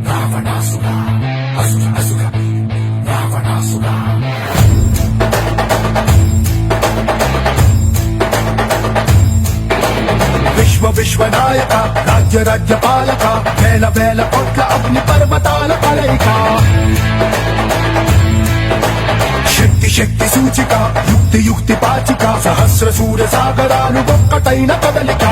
రావణాసురా అసుర అసుర రావణాసురా విశ్వనాయక రాజ్య రాజ్య పాలక వేల వేల కోట్ల అగ్ని పర్వతాల కలయిక శక్తి శక్తి సూచిక యుక్తి యుక్తి పాచిక సహస్ర సూర్య సాగరాలు ఒక్కటైన కదలిక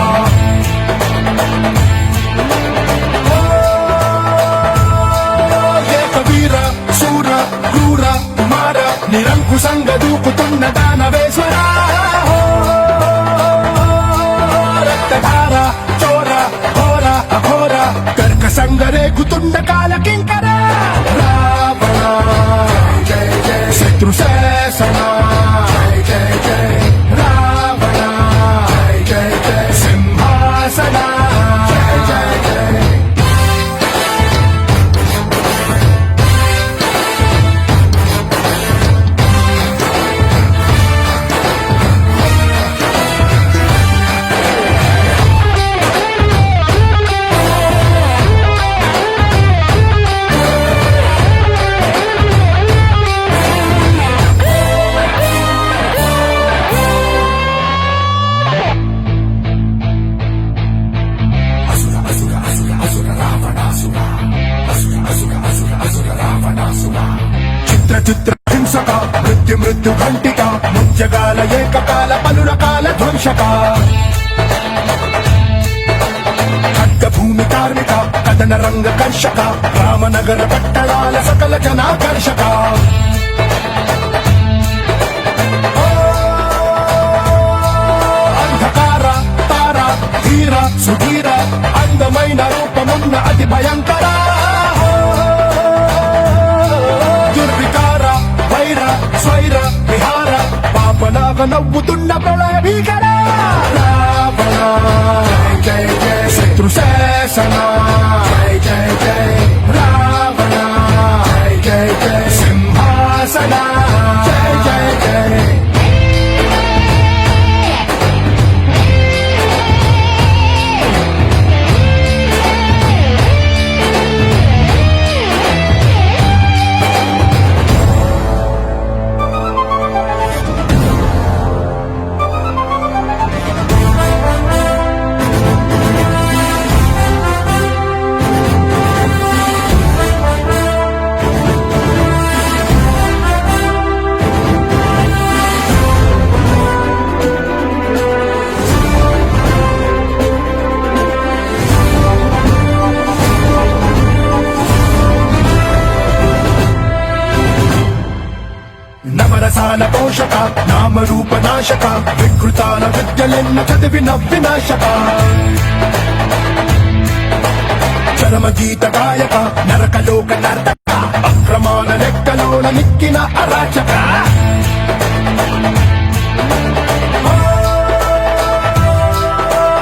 ఏకవీర శూర క్రూర కుమార నిరంకుశంగా దూకుతున్న దానవేశ్వర రక్తధార చోర ఘోర అఘోర కర్కసంగరేగుతుండ కాలకింకర రావణ జయ జయ శత్రు శాసన జయ జయ జయ రావణ జయ జయ సింహాసన జయ జయ జయ చిత్ర హింసక మృత్యు మృత్యు ఘంటిక ముత్యకాల ఏకకాల పలు రకాల ధ్వంసక ఖడ్గ భూమి కార్మిక కథన రంగ కర్షక రామనగర పట్టణాల సకల జనాకర్షక అంధకార తార ధీర సుధీర అందమైన రూపమున్న అతి భయంకర స్వైర విహార పాపనాగ నవ్వుతున్న ప్రళయ భీకర రావణ జయ జయ శత్రు శాసన జయ జయ జయ రావణ జయ జయ సింహాసన జయ జయ జయ నవరసాల పోషక నామరూప నాశక వికృతాల విద్యలెన్న చదివి నవ్వినాశక చరమ గీత గాయక నరకలోక నర్తక అక్రమాల లెక్కలోన నిక్కిన అరాచక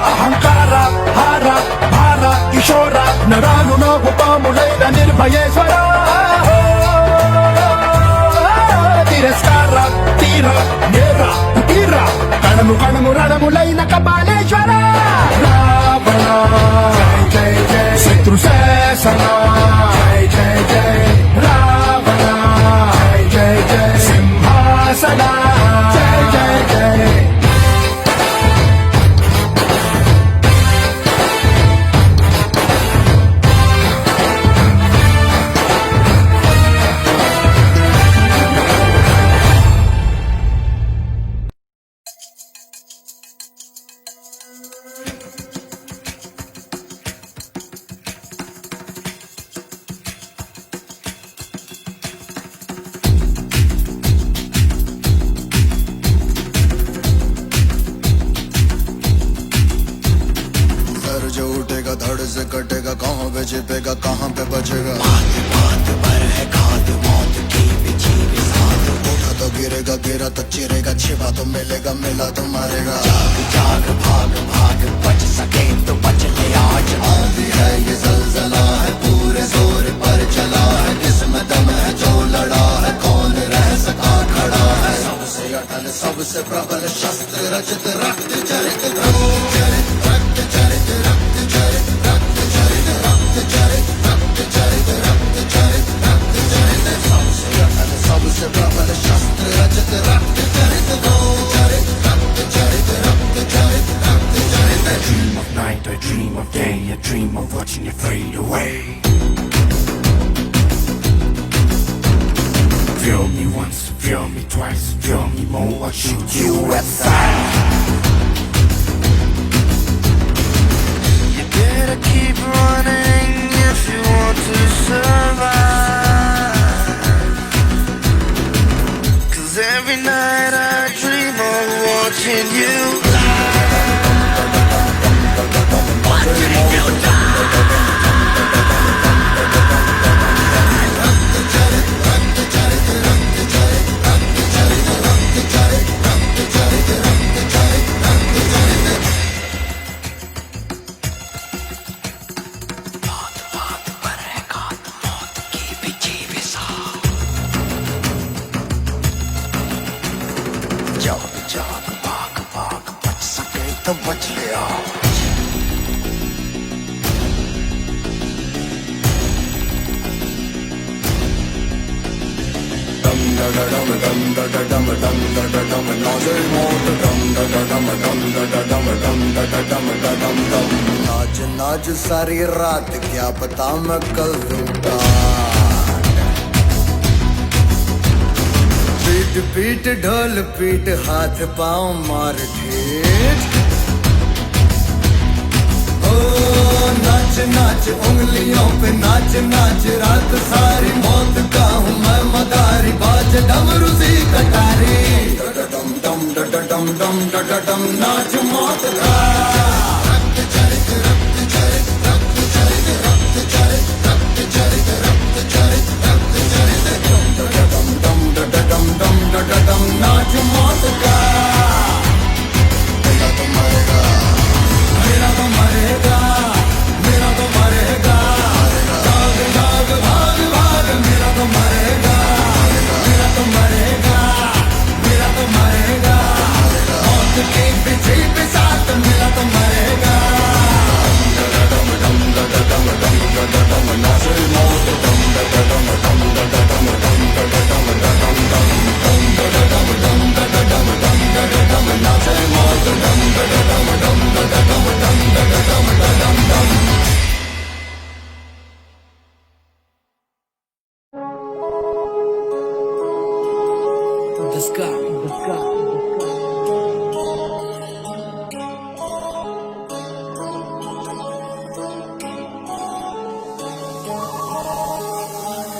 అహంకార హార భార కిశోర నరాలు నాగు పాములైన నిర్భయేశ్వర తిరస్కార తీర నేర తీర కణము కణము రణములైన కపాలేశ్వర రావణ జయ జయ శత్రు శాసన జయ జయ జయ రావణ జయ జయ సింహాసన జయ జయ జయ जो उठेगा धड़ से कटेगा कहाँ पे छिपेगा कहाँ पे बचेगा बात पर है खाद मौत की बिछी भी साथ उठा तो गिरेगा गिरा तो चिरेगा छिपा तो मिलेगा मिला तो मारेगा जाग जाग भाग भाग बच सके तो बच ले आज आंधी है ये जलजला है पूरे जोर पर चला है जिसमें दम है जो लड़ा है कौन रह सका खड़ा है सबसे अटल सबसे प्रबल शस्त्र रचित रक्त चरित रक्त चरित रक्त चरित रक्त चरित रक्त चरित रक्त watching you fade away. Feel me once, feel me twice, feel me more, I'll shoot you aside. You better keep running if you want to survive. 'Cause every night I dream of watching you जाग भाग भाग बच सके तो बच लिया Dum da da dum dum da da dum dum da da dum nache mot dum da da dum dum da da dum dum da da dum da dum dum नाच नाच सारी रात क्या पता मैं कल लूटा पीट पीट ढोल पीट हाथ पाँव मार ठेठ ओ नाच नाच उंगलियों पे नाच नाच रात सारी मौत का हूँ मैं मदारी बाज डमरू सी कटारी डम डम डम डम डम नाच मौत का डम नाच मौत का मेरा तो मरेगा मेरा तो मरेगा मेरा तो मरेगा जाग जाग भाग भाग मेरा तो मरेगा मेरा तो मरेगा मेरा तो मरेगा मौत के पीछे पे साथ मेरा तो मरेगा डम डम डम डम डम नाच मौत डम डम डम डम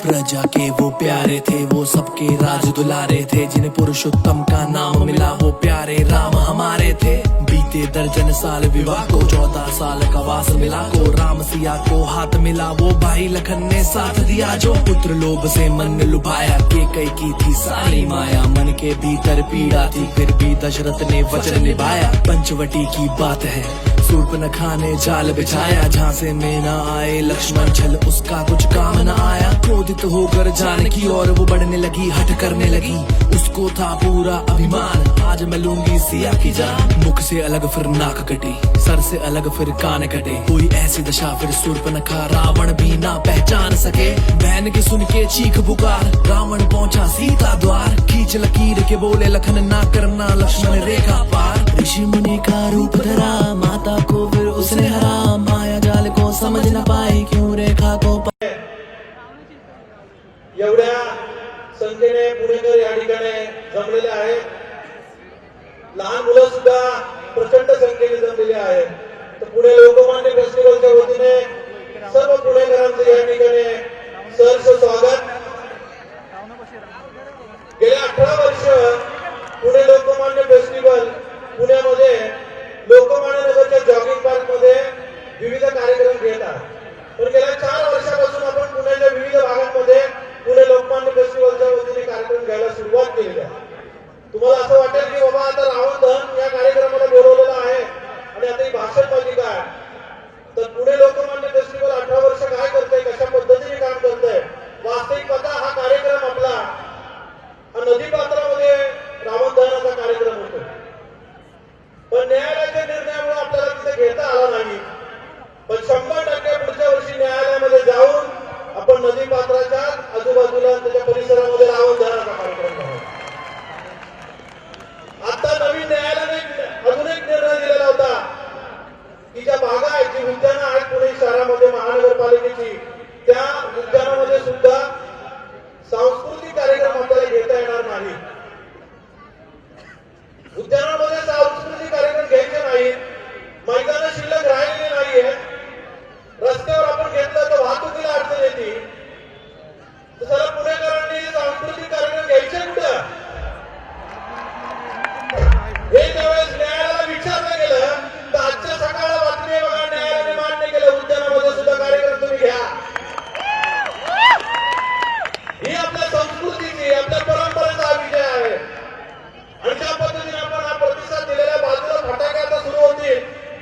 प्रजा के वो प्यारे थे, वो सबके राज दुलारे थे, जिन्हें पुरुषोत्तम का नाम मिला वो प्यारे राम हमारे थे। बीते दर्जन साल विवाह को, 14 साल का वास मिला को, राम सिया को हाथ मिला वो भाई लखन ने साथ दिया, जो पुत्र लोभ से मन लुभाया, के कई की थी सारी माया, मन के भीतर पीड़ा थी फिर भी दशरथ ने वचन निभाया। पंचवटी की बात है, शूर्पणखा ने जाल बिछाया, झांसे में न आए लक्ष्मण, छल उसका कुछ काम न आया। क्रोधित होकर जानकी और वो बढ़ने लगी, हट करने लगी, उसको था पूरा अभिमान, आज मैं लूंगी सिया की जान। मुख से अलग फिर नाक कटी, सर से अलग फिर कान कटे, कोई ऐसी दशा फिर शूर्पणखा रावण भी ना पहचान सके। बहन की सुन के चीख पुकार, रावण पहुंचा सीता द्वार, खींच लकीर के बोले लखन ना करना लक्ष्मण रेखा पार। ऋषि मुनि का रूप धरा, माता को फिर उसने हरा, माया जाल को समझ न पाई, क्यों रेखा को एवढ्या संख्येने पुणेकर या ठिकाणी जमलेले आहेत, लहान मुलं सुद्धा प्रचंड संख्येने जमलेली आहेत। तर पुणे लोकमान्य फेस्टिवलच्या वतीने सर्व पुणेकरांचं या ठिकाणी सहर्ष स्वागत। गेल्या 18 वर्ष पुणे लोकमान्य फेस्टिवल पुण्यामध्ये लोकमान्य नगरच्या जॉगिंग पार्क मध्ये विविध कार्यक्रम घेतात, पण गेल्या 4 वर्षापासून आपण पुण्याच्या विविध भागांमध्ये पुणे लोकमान्य फेस्टिवलच्या वतीने कार्यक्रम घ्यायला सुरुवात केली आहे। तुम्हाला असं वाटेल की बाबा आता रावण दहन या कार्यक्रमाला बोलवलेलं आहे आणि आता ही भाषण मालिका आहे, तर पुणे लोकमान्य फेस्टिवल 18 वर्ष काय करतंय, कशा पद्धतीने काम करतंय, वास्तविक पाहता हा कार्यक्रम आपला हा नदी पात्रामध्ये रावण दहनाचा कार्यक्रम होतो, पण न्यायालयाच्या निर्णयामुळे आपल्याला तिथे घेता आला नाही। पण 100% पुढच्या वर्षी न्यायालयामध्ये जाऊन आपण नदी पात्राच्या आजूबाजूला त्याच्या परिसरामध्ये रावण दहनाचा कार्यक्रम करू। आता नवीन न्यायालयाने अजून एक निर्णय दिलेला होता की ज्या भागा आहेत, जी उद्यानं आहेत पुणे शहरामध्ये म्हणजे महानगरपालिकेची, त्या उद्यानामध्ये सुद्धा सांस्कृतिक कार्यक्रम आपल्याला घेता येणार नाही. उद्यानामध्ये सांस्कृतिक कार्यक्रम घ्यायचे नाही, मैदान शिल्लक राहिलेली नाहीये. रस्त्यावर आपण घेतलं तर वाहतुकीला अडचण येते. तर चला पुणेकरांनी सांस्कृतिक कार्यक्रम घ्यायचे कुठं, हे त्यावेळेस न्यायालयाला विचारलं गेलं तर आजच्या सकाळला बातमी बघा, न्यायालयाने मान्य केलं उद्यानामध्ये सुद्धा कार्यक्रम तुम्ही घ्या. ही आपल्या संस्कृतीची, आपल्या परंपरेचा विजय आहे. आणि ज्या पद्धतीने आपण हा प्रतिसाद दिलेल्या बाजूला फटाके आता सुरू होतील,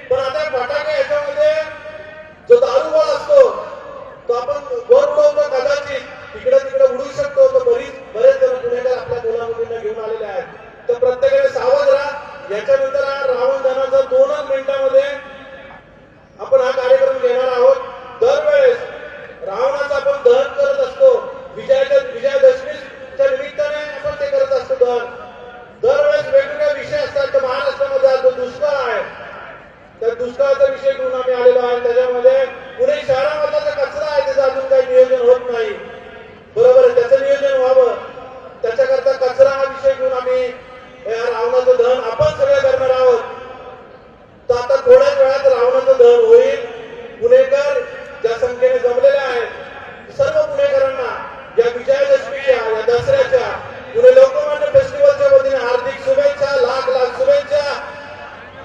पण आता फटाके याच्यामध्ये जो दारूगोळा असतो तो आपण वर उडवतो, कदाचित तिकडे तिकडे उडू शकतो. तर बरेच जण पुणेकर आपल्या मुलामुलींना घेऊन आलेले आहेत. तर प्रत्येकाने सावध राहा. याच्यानंतर हा रावण दहनाचा 2 मिनिटांमध्ये आपण हा कार्यक्रम घेणार आहोत. दरवेळेस रावणाचं आपण दहन करत असतो, विजयादशमीच्या निमित्ताने आपण ते करत असतो दहन. दरवेळेस वेगवेगळे विषय असतात. तर महाराष्ट्रामध्ये आज जो दुष्काळ आहे, त्या दुष्काळाचा विषय घेऊन आम्ही आलेलो आहे. त्याच्यामध्ये पुणे शहरामधला जो कचरा आहे त्याचं अजून काही नियोजन होत नाही. बरोबर आहे, त्याचं नियोजन व्हावं. त्याच्याकरता कचरा हा विषय घेऊन आम्ही रावणाचं दहन आपण सगळे करणार आहोत. तर आता थोड्याच वेळात रावणाचं दहन होईल. पुणेकर ज्या संख्येने जमलेले आहेत, सर्व पुणेकरांना या विजयादशमीच्या, या दसऱ्याच्या, पुणे लोकमान्य फेस्टिवलच्या वतीने हार्दिक शुभेच्छा, लाख लाख शुभेच्छा.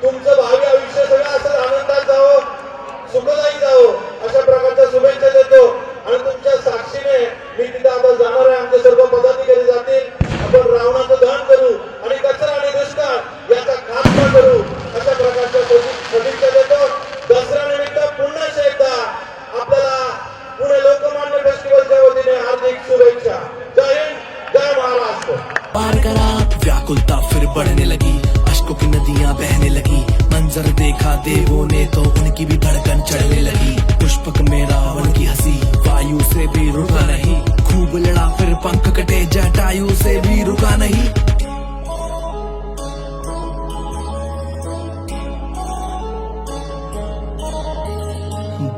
तुमचं भावी आयुष्य सगळं असं आनंदात जावं, सुखदायी जावं, अशा प्रकारच्या शुभेच्छा देतो. आणि तुमच्या साक्षीने मी तिथे आता जाणार आहे, आमचे सर्व पदाधिकारी जातील. आपण रावणाचं दहन करू आणि कचरा आणि दुष्काळ याचा खात्मा करू, अशा प्रकारच्या शुभेच्छा देतो. दसऱ्यानिमित्त पुन्हा एकदा आपल्याला पुणे लोकमान्य फेस्टिवलच्या वतीने हार्दिक शुभेच्छा. जय हिंद, जय महाराष्ट्र. पार करा व्याकुलता फिर बढ़ने लगी, अश्कों की नदियां बहने लगी. मंजर देखा देवों ने तो उनकी भी धड़कन चढ़ने लगी. पुष्पक में रावण की हंसी वायु से भी रुका नहीं, खूब लड़ा फिर पंख कटे जटायु से भी रुका नहीं.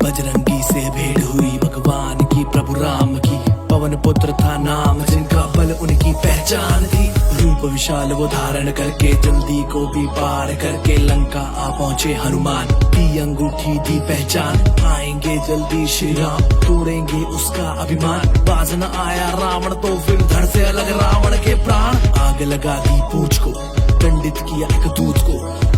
बजरंगी से भेंट हुई भगवान की, प्रभु राम की. पवन पुत्र था नाम जिनका बल उनकी पहचान थी. रूप विशाल वो धारण करके जल्दी को भी पार करके लंका आ पहुंचे हनुमान. दी अंगूठी दी पहचान, आएंगे जल्दी श्री राम, तोड़ेंगे उसका अभिमान. बाज न आया रावण तो फिर धड़ से अलग रावण के प्राण. आग लगा दी पूंछ को, दंडित किया एक दूत को,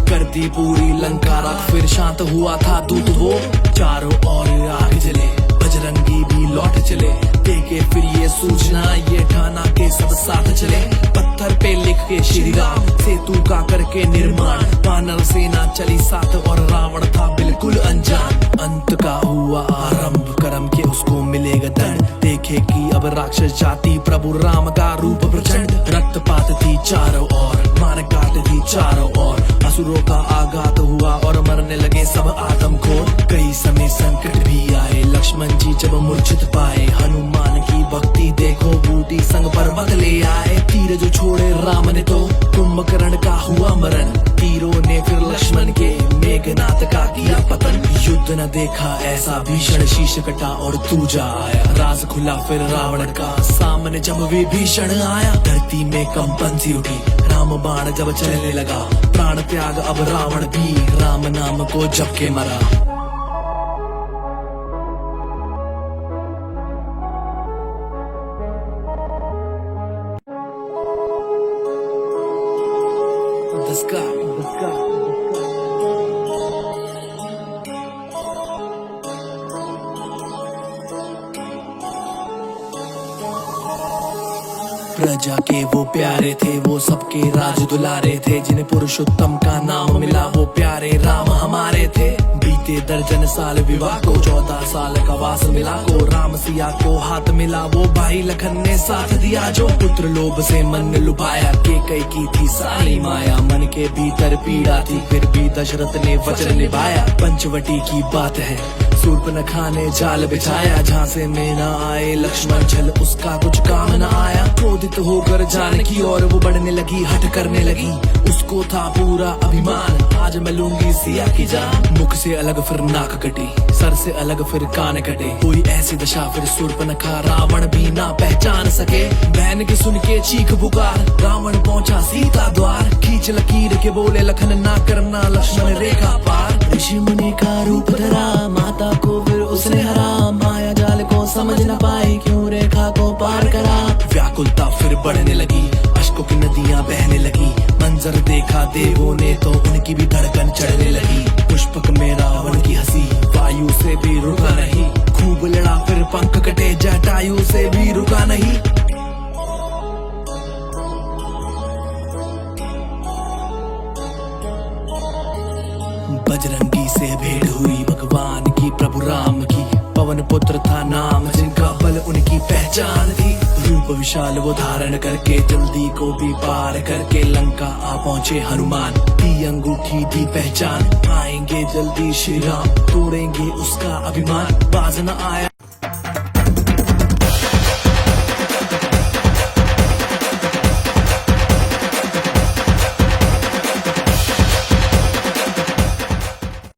कर दी पूरी लंका राख. फिर शांत हुआ था दूत वो, चारों ओर आग जले, बजरंगी भी लौट चले. देखे फिर ये सूचना, ये ठाना के सब साथ चले. पत्थर पे लिख के श्री राम, सेतु का करके निर्माण. वानर सेना चली साथ और रावण था बिल्कुल अनजान. अंत का हुआ आरंभ, कर्म के उसको मिलेगा दंड. देखे कि अब राक्षस जाति प्रभु राम का रूप प्रचंड. रक्तपात थी चारों ओर, मार काट थी चारों ओर. असुरों का आघात हुआ और मरने लगे सब आदमखोर. कई समय संकट भी आए, लक्ष्मण जी जब मूर्छित पाए. हनुमान की भक्ति देखो बूटी संग पर्वत ले आए. तीर जो छोड़े राम ने तो कुंभकर्ण का हुआ मरण. तीरों ने फिर लक्ष्मण के मेघनाथ का किया पतन. युद्ध न देखा ऐसा भीषण, शीश कटा और दूजा आया. राज खुला फिर रावण का, सामने जब विभीषण आया. धरती में कंपन सी उठी, राम बाण जब चलने लगा. प्राण त्याग अब रावण भी, राम नाम को जप के मरा. प्रजा के वो प्यारे थे, वो सबके राज दुलारे थे. जिन्हें पुरुषोत्तम का नाम मिला वो प्यारे राम हमारे थे. बीते दर्जन साल विवाह को, 14 साल का वास मिला को. राम सिया को हाथ मिला, वो भाई लखन ने साथ दिया. जो पुत्र लोभ से मन लुभाया, के कई की थी सारी माया. मन के भीतर पीड़ा थी, फिर भी दशरथ ने वचन निभाया. पंचवटी की बात है सूर्पनखा ने जाल बिछाया, झांसे में न आए लक्ष्मण, छल उसका कुछ काम न आया। क्रोधित होकर जानकी और वो बढ़ने लगी, हट करने लगी। उसको था पूरा अभिमान, आज मैं लूंगी सिया की जान। मुख से अलग फिर नाक कटी, सर से अलग फिर कान कटे। कोई ऐसी दशा फिर सूर्पनखा रावण भी ना पहचान सके। बहन की सुन के चीख पुकार, रावण पहुंचा सीता द्वार। खींच लकीर के बोले लखन ना करना लक्ष्मण रेखा पार। ऋषि मुनि का रूप धरा, माता को फिर उसने हरा। माया जाल को समझ न पाई, क्यों रेखा को पार करा। व्याकुलता फिर बढ़ने लगी, अश्कों की नदियां बहने लगी। मंजर देखा देवों ने तो उनकी भी धड़कन चढ़ने लगी। पुष्पक में रावण की हंसी, वायु से भी रुका नहीं। खूब लड़ा फिर पंख कटे, जटायु से भी रुका नहीं। बजरंगी से भेंट हुई भगवान की, प्रभु राम की। पवन पुत्र था नाम, जिनका बल उनकी पहचान थी। रूप विशाल वो धारण करके, जल्दी को भी पार करके लंका आ पहुंचे हनुमान। दी अंगूठी दी पहचान, आएंगे जल्दी श्री राम, तोड़ेंगे उसका अभिमान। बाज न आया